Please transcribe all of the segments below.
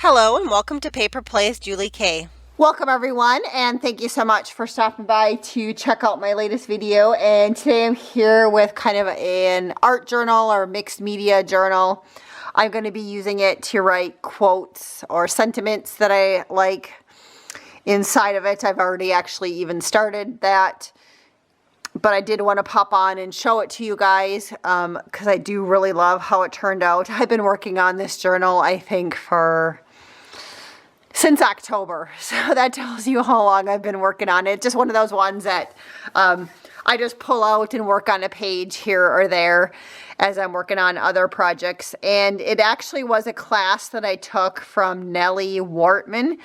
Hello and welcome to Paper Plays Julie K. Welcome everyone, and thank you so much for stopping by to check out my latest video. And today I'm here with kind of an art journal or mixed media journal. I'm going to be using it to write quotes or sentiments that I like inside of it. I've already actually even started that, but I did want to pop on and show it to you guys because I do really love how it turned out. I've been working on this journal, I think, since October, so that tells you how long I've been working on it. Just one of those ones that I just pull out and work on a page here or there as I'm working on other projects. And it actually was a class that I took from Nellie Wortman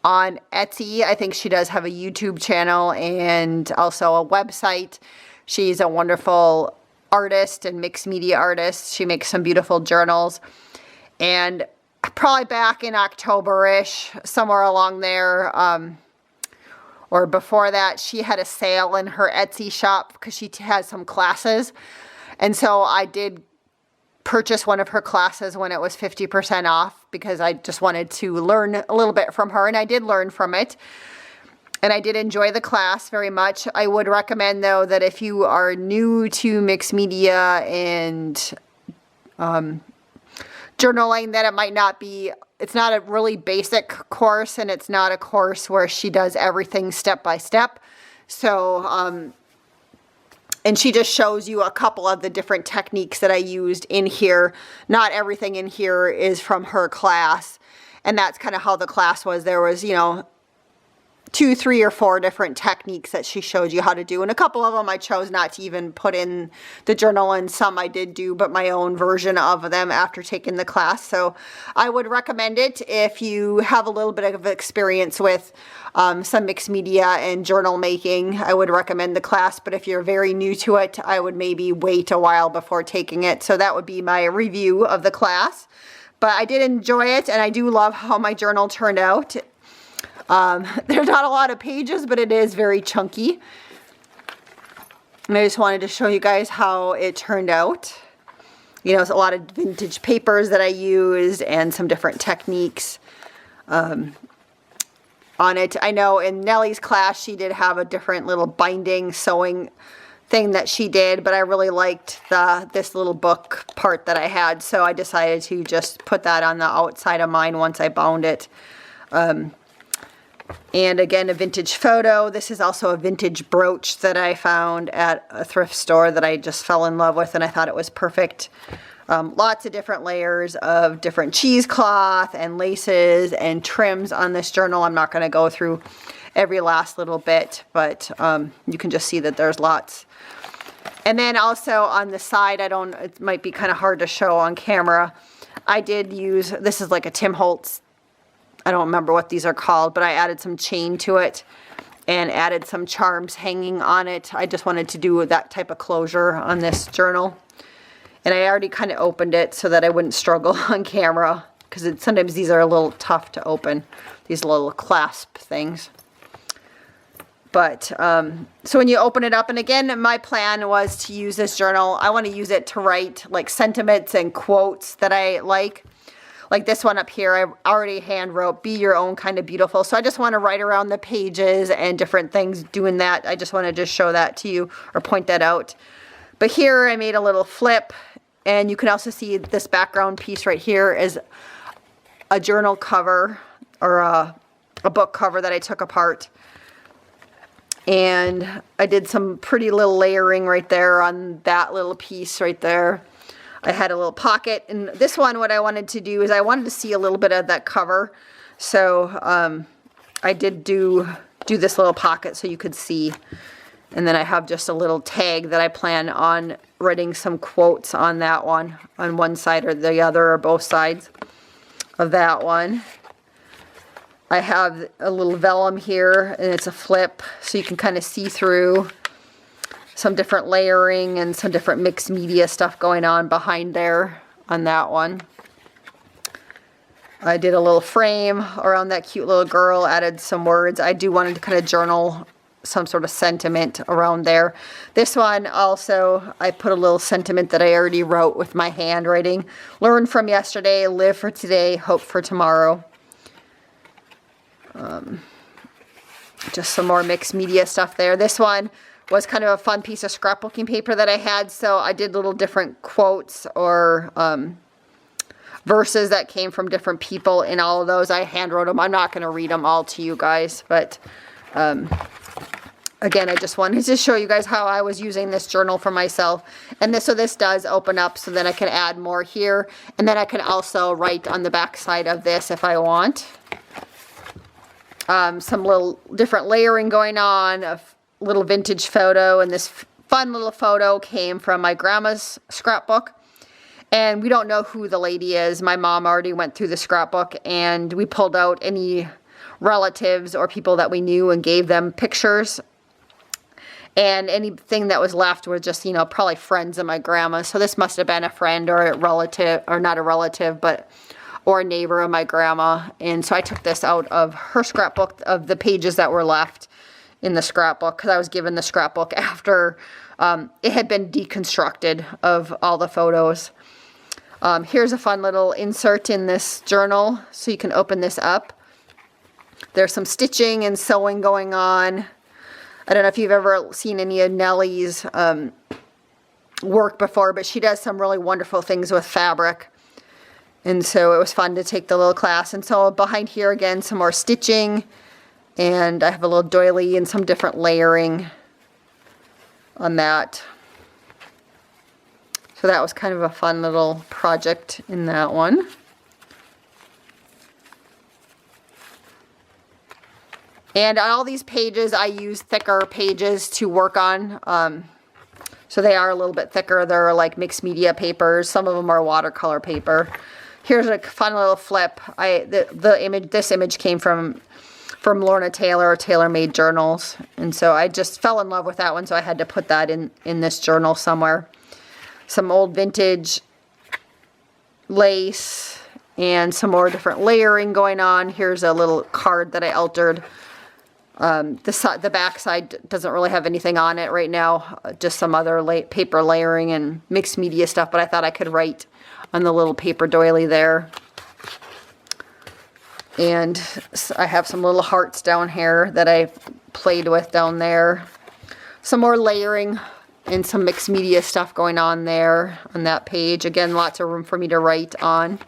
on Etsy. I think she does have a YouTube channel and also a website. She's a wonderful artist and mixed media artist. She makes some beautiful journals. And probably back in October-ish, somewhere along there, or before that, she had a sale in her Etsy shop because she has some classes. And so I did purchase one of her classes when it was 50% off because I just wanted to learn a little bit from her, and I did learn from it. And I did enjoy the class very much. I would recommend, though, that if you are new to mixed media and journaling, that it might not be, it's not a really basic course, and it's not a course where she does everything step by step. So, and she just shows you a couple of the different techniques that I used in here. Not everything in here is from her class, and that's kind of how the class was. There was, 2, 3, or 4 different techniques that she showed you how to do. And a couple of them I chose not to even put in the journal, and some I did do, but my own version of them after taking the class. So I would recommend it if you have a little bit of experience with some mixed media and journal making. I would recommend the class, but if you're very new to it, I would maybe wait a while before taking it. So that would be my review of the class. But I did enjoy it, and I do love how my journal turned out. There's not a lot of pages, but it is very chunky. And I just wanted to show you guys how it turned out. It's a lot of vintage papers that I used and some different techniques on it. I know in Nellie's class, she did have a different little binding sewing thing that she did, but I really liked this little book part that I had, so I decided to just put that on the outside of mine once I bound it. And again, a vintage photo. This is also a vintage brooch that I found at a thrift store that I just fell in love with, and I thought it was perfect. Lots of different layers of different cheesecloth and laces and trims on this journal. I'm not going to go through every last little bit, but you can just see that there's lots. And then also on the side, it might be kind of hard to show on camera. I did use, this is like a Tim Holtz, I don't remember what these are called, but I added some chain to it and added some charms hanging on it. I just wanted to do that type of closure on this journal. And I already kind of opened it so that I wouldn't struggle on camera, because sometimes these are a little tough to open, these little clasp things. But, so when you open it up, and again, my plan was to use this journal. I want to use it to write like sentiments and quotes that I like. Like this one up here, I already hand wrote, "Be your own kind of beautiful." So I just want to write around the pages and different things doing that. I just want to just show that to you or point that out. But here I made a little flip, and you can also see this background piece right here is a journal cover or a book cover that I took apart. And I did some pretty little layering right there on that little piece right there. I had a little pocket, and this one, what I wanted to do is I wanted to see a little bit of that cover. So I did do this little pocket so you could see. And then I have just a little tag that I plan on writing some quotes on that one, on one side or the other, or both sides of that one. I have a little vellum here, and it's a flip, so you can kind of see through some different layering and some different mixed media stuff going on behind there on that one. I did a little frame around that cute little girl, added some words. I do wanted to kind of journal some sort of sentiment around there. This one also, I put a little sentiment that I already wrote with my handwriting. Learn from yesterday, live for today, hope for tomorrow. Just some more mixed media stuff there. This one was kind of a fun piece of scrapbooking paper that I had, so I did little different quotes or verses that came from different people in all of those. I hand wrote them. I'm not going to read them all to you guys, but again, I just wanted to show you guys how I was using this journal for myself. And so this does open up so then I can add more here. And then I can also write on the back side of this if I want. Some little different layering going on, a little vintage photo. And this fun little photo came from my grandma's scrapbook. And we don't know who the lady is. My mom already went through the scrapbook and we pulled out any relatives or people that we knew and gave them pictures. And anything that was left were just, you know, probably friends of my grandma. So this must have been a friend or a relative, or not a relative, but, or a neighbor of my grandma. And so I took this out of her scrapbook of the pages that were left in the scrapbook, because I was given the scrapbook after it had been deconstructed of all the photos. Here's a fun little insert in this journal. So you can open this up. There's some stitching and sewing going on. I don't know if you've ever seen any of Nellie's work before, but she does some really wonderful things with fabric. And so it was fun to take the little class. And so behind here again, some more stitching. And I have a little doily and some different layering on that. So that was kind of a fun little project in that one. And on all these pages, I use thicker pages to work on. So they are a little bit thicker. They're like mixed media papers. Some of them are watercolor paper. Here's a fun little flip. This image came from Lorna Taylor, Tailor Made Journals. And so I just fell in love with that one, so I had to put that in this journal somewhere. Some old vintage lace and some more different layering going on. Here's a little card that I altered. The back side doesn't really have anything on it right now, just some other paper layering and mixed media stuff, but I thought I could write on the little paper doily there. And I have some little hearts down here that I played with down there. Some more layering and some mixed media stuff going on there on that page. Again, lots of room for me to write on.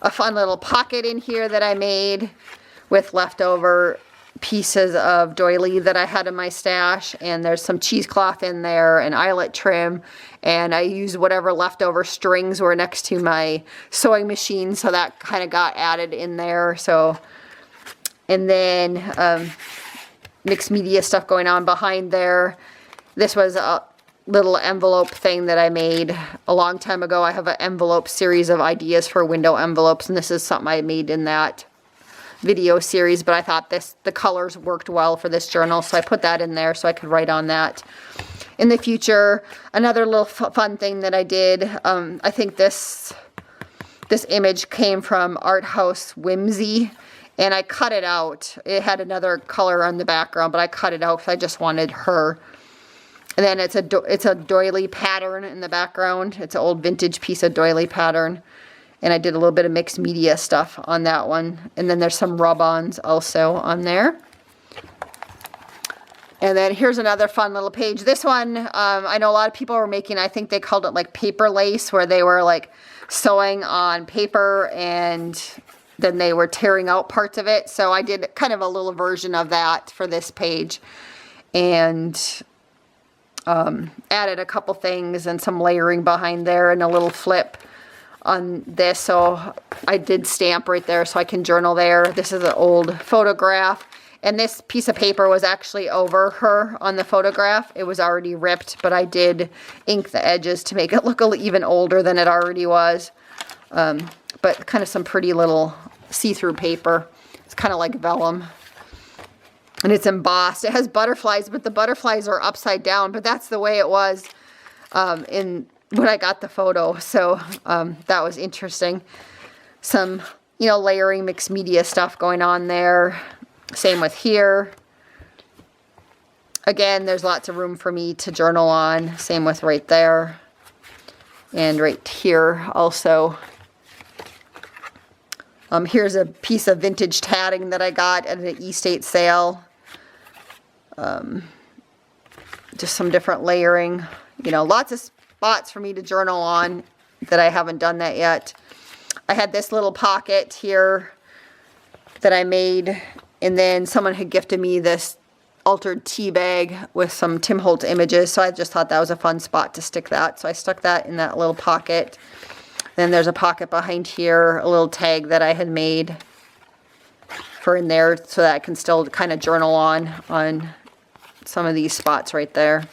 A fun little pocket in here that I made with leftover pieces of doily that I had in my stash, and there's some cheesecloth in there and eyelet trim, and I used whatever leftover strings were next to my sewing machine, so that kind of got added in there. So, and then mixed media stuff going on behind there. This was a little envelope thing that I made a long time ago. I have an envelope series of ideas for window envelopes, and this is something I made in that video series, but I thought the colors worked well for this journal, so I put that in there so I could write on that. In the future, another little fun thing that I did, I think this image came from Art House Whimsy, and I cut it out. It had another color on the background, but I cut it out because I just wanted her. And then it's a doily pattern in the background. It's an old vintage piece of doily pattern. And I did a little bit of mixed media stuff on that one. And then there's some rub-ons also on there. And then here's another fun little page. This one, I know a lot of people were making, I think they called it like paper lace, where they were like sewing on paper and then they were tearing out parts of it. So I did kind of a little version of that for this page. And added a couple things and some layering behind there and a little flip on this. So I did stamp right there so I can journal there. This is an old photograph, and this piece of paper was actually over her on the photograph. It was already ripped, but I did ink the edges to make it look even older than it already was. But kind of some pretty little see-through paper. It's kind of like vellum. And it's embossed. It has butterflies, but the butterflies are upside down. But that's the way it was when I got the photo. So that was interesting. Some, layering mixed media stuff going on there. Same with here. Again, there's lots of room for me to journal on. Same with right there. And right here also. Here's a piece of vintage tatting that I got at an estate sale. Just some different layering. You know, lots of spots for me to journal on that I haven't done that yet. I had this little pocket here that I made, and then someone had gifted me this altered tea bag with some Tim Holtz images, so I just thought that was a fun spot to stick that. So I stuck that in that little pocket. Then there's a pocket behind here, a little tag that I had made for in there so that I can still kind of journal on some of these spots right there.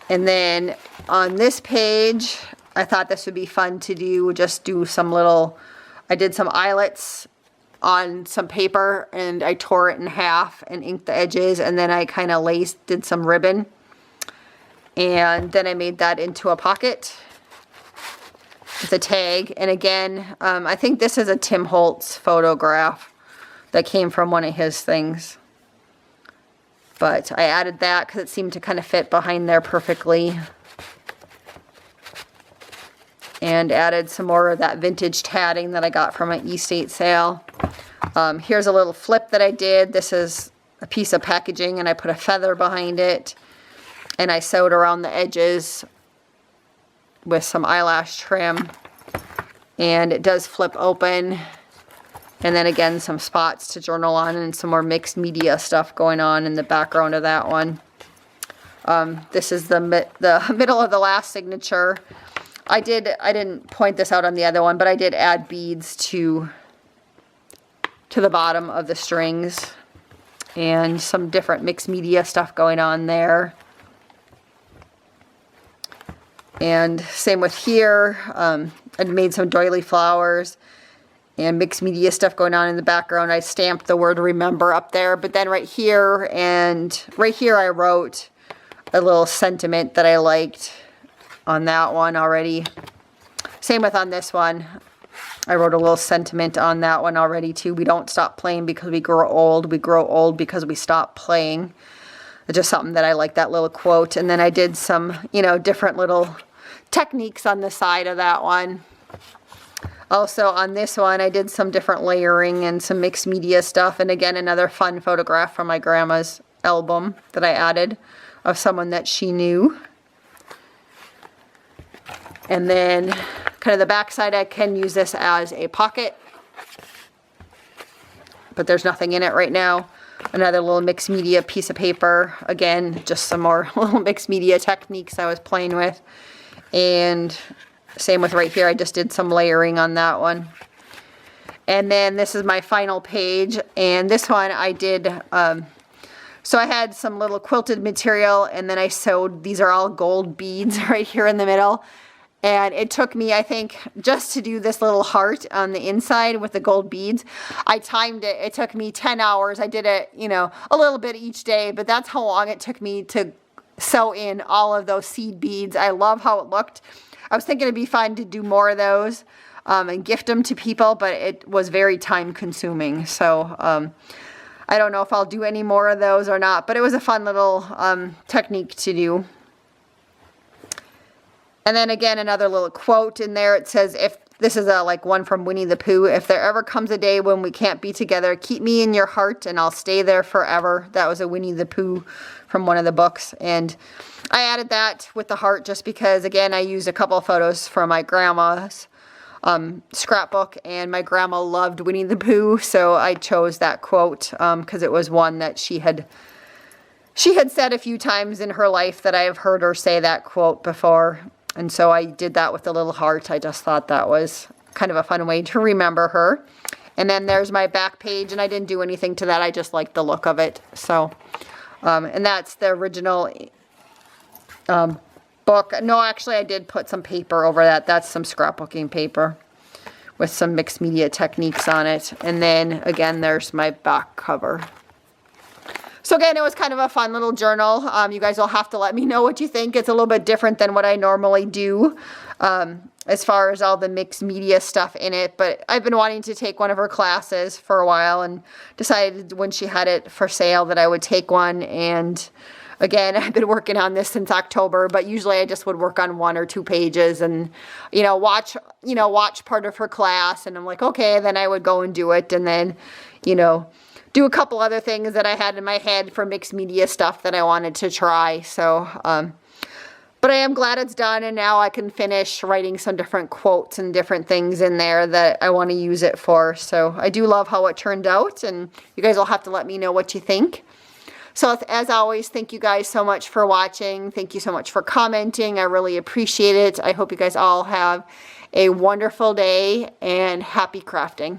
And then on this page, I thought this would be fun to do, just do some little, I did some eyelets on some paper and I tore it in half and inked the edges, and then I kind of did some ribbon. And then I made that into a pocket with a tag. And again, I think this is a Tim Holtz photograph that came from one of his things. But I added that because it seemed to kind of fit behind there perfectly. And added some more of that vintage tatting that I got from an estate sale. Here's a little flip that I did. This is a piece of packaging and I put a feather behind it. And I sewed around the edges with some eyelash trim. And it does flip open. And then again, some spots to journal on and some more mixed media stuff going on in the background of that one. This is the middle of the last signature. I didn't point this out on the other one, but I did add beads to the bottom of the strings. And some different mixed media stuff going on there. And same with here. I made some doily flowers and mixed media stuff going on in the background. I stamped the word remember up there, but then right here and right here I wrote a little sentiment that I liked on that one already. Same with on this one. I wrote a little sentiment on that one already too. We don't stop playing because we grow old. We grow old because we stop playing. It's just something that I like, that little quote. And then I did some, you know, different little techniques on the side of that one. Also on this one, I did some different layering and some mixed media stuff. And again, another fun photograph from my grandma's album that I added of someone that she knew. And then kind of the back side, I can use this as a pocket, but there's nothing in it right now. Another little mixed media piece of paper. Again, just some more little mixed media techniques I was playing with. And same with right here, I just did some layering on that one. And then this is my final page, and this one I did, so I had some little quilted material, and then I sewed, these are all gold beads right here in the middle. And it took me, I think, just to do this little heart on the inside with the gold beads. I timed it. It took me 10 hours. I did it, you know, a little bit each day, but that's how long it took me to sew in all of those seed beads. I love how it looked. I was thinking it'd be fun to do more of those and gift them to people, but it was very time consuming. So I don't know if I'll do any more of those or not, but it was a fun little technique to do. And then again, another little quote in there. It says, if this is like one from Winnie the Pooh, if there ever comes a day when we can't be together, keep me in your heart and I'll stay there forever. That was a Winnie the Pooh from one of the books. And I added that with the heart just because, again, I used a couple of photos from my grandma's scrapbook, and my grandma loved Winnie the Pooh. So I chose that quote because it was one that she had said a few times in her life that I have heard her say that quote before. And so I did that with a little heart. I just thought that was kind of a fun way to remember her. And then there's my back page, and I didn't do anything to that. I just liked the look of it. So, and that's the original book. No, actually, I did put some paper over that. That's some scrapbooking paper with some mixed media techniques on it. And then, again, there's my back cover. So again, it was kind of a fun little journal. You guys will have to let me know what you think. It's a little bit different than what I normally do. as far as all the mixed media stuff in it. But I've been wanting to take one of her classes for a while and decided when she had it for sale that I would take one. And again, I've been working on this since October, but usually I just would work on 1 or 2 pages and, watch part of her class. And I'm like, okay, then I would go and do it. And then, do a couple other things that I had in my head for mixed media stuff that I wanted to try. So, but I am glad it's done, and now I can finish writing some different quotes and different things in there that I want to use it for. So I do love how it turned out, and you guys will have to let me know what you think. So as always, thank you guys so much for watching. Thank you so much for commenting. I really appreciate it. I hope you guys all have a wonderful day, and happy crafting.